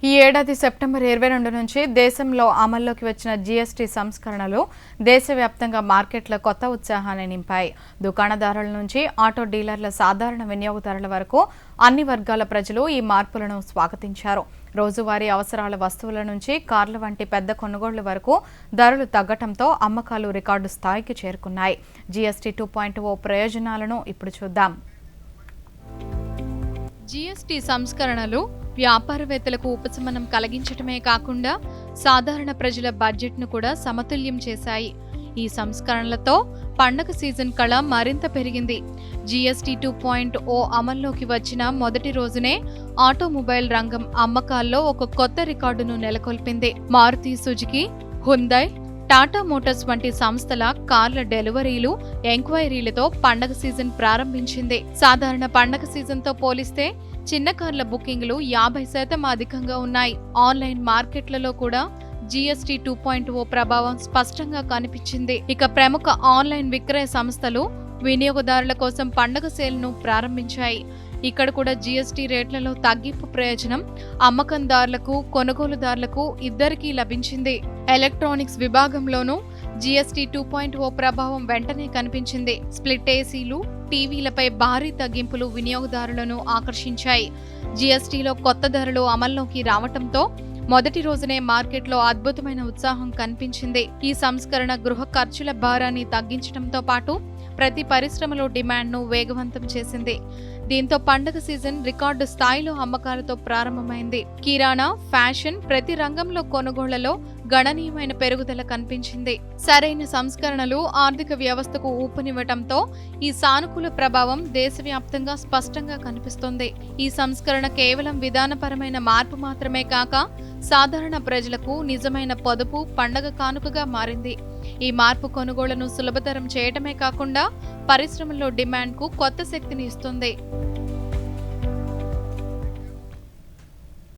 ఈ ఏడాది సెప్టెంబర్ 22 నుంచి దేశంలో అమల్లోకి వచ్చిన జీఎస్టీ సంస్కరణలు దేశవ్యాప్తంగా మార్కెట్ల కొత్త ఉత్సాహాన్ని నింపాయి. దుకాణదారుల నుంచి ఆటో డీలర్ల సాధారణ వినియోగదారుల వరకు అన్ని వర్గాల ప్రజలు ఈ మార్పులను స్వాగతించారు. రోజువారీ అవసరాల వస్తువుల నుంచి కార్ల వంటి పెద్ద కొనుగోళ్ల వరకు ధరలు తగ్గటంతో అమ్మకాలు రికార్డు స్థాయికి చేరుకున్నాయి. జీఎస్టీ 2.0 ప్రయోజనాలను ఇప్పుడు చూద్దాం. జీఎస్టీ సంస్కరణలు వ్యాపారవేత్తలకు ఉపశమనం కలిగించటమే కాకుండా సాధారణ ప్రజల బడ్జెట్ను కూడా సమతుల్యం చేశాయి. ఈ సంస్కరణలతో పండగ సీజన్ కళ మరింత పెరిగింది. జీఎస్టీ 2.0 అమల్లోకి వచ్చిన మొదటి రోజునే ఆటోమొబైల్ రంగం అమ్మకాల్లో ఒక కొత్త రికార్డును నెలకొల్పింది. Maruti Suzuki, Hyundai, Tata Motors వంటి సంస్థల కార్ల డెలివరీలు, ఎంక్వైరీలతో పండగ సీజన్ ప్రారంభించింది. సాధారణ పండగ సీజన్తో పోలిస్తే చిన్న కార్ల బుకింగ్లు 50% అధికంగా ఉన్నాయి. ఆన్లైన్ మార్కెట్లలో కూడా జీఎస్టీ 2.0 ప్రభావం స్పష్టంగా కనిపించింది. ఇక ప్రముఖ ఆన్లైన్ విక్రయ సంస్థలు వినియోగదారుల కోసం పండగ సేల్ను ప్రారంభించాయి. ఇక్కడ కూడా జీఎస్టీ రేట్లలో తగ్గింపు ప్రయోజనం అమ్మకందారులకు, కొనుగోలుదారులకు ఇద్దరికీ లభించింది. ఎలక్ట్రానిక్స్ విభాగంలోనూ జీఎస్టీ 2.0 ప్రభావం వెంటనే కనిపించింది. స్ప్లిట్ ఏసీలు, టీవీలపై భారీ తగ్గింపులు వినియోగదారులను ఆకర్షించాయి. జీఎస్టీలో కొత్త ధరలు అమల్లోకి రావటంతో మొదటి రోజునే మార్కెట్లో అద్భుతమైన ఉత్సాహం కనిపించింది. ఈ సంస్కరణ గృహ ఖర్చుల భారాన్ని తగ్గించడంతో పాటు ప్రతి పరిశ్రమలో డిమాండ్ను వేగవంతం చేసింది. దీంతో పండగ సీజన్ రికార్డు స్థాయిలో అమ్మకాలతో ప్రారంభమైంది. కిరాణా, ఫ్యాషన్ ప్రతి రంగంలో కొనుగోళ్లలో గణనీయమైన పెరుగుదల కనిపించింది. సరైన సంస్కరణలు ఆర్థిక వ్యవస్థకు ఊపునివ్వటంతో ఈ సానుకూల ప్రభావం దేశవ్యాప్తంగా స్పష్టంగా కనిపిస్తోంది. ఈ సంస్కరణ కేవలం విధానపరమైన మార్పు మాత్రమే కాక సాధారణ ప్రజలకు నిజమైన పొదుపు, పండగ కానుకగా మారింది. ఈ మార్పు కొనుగోళ్లను సులభతరం చేయటమే కాకుండా పరిశ్రమల్లో డిమాండ్కు కొత్త శక్తిని ఇస్తుంది.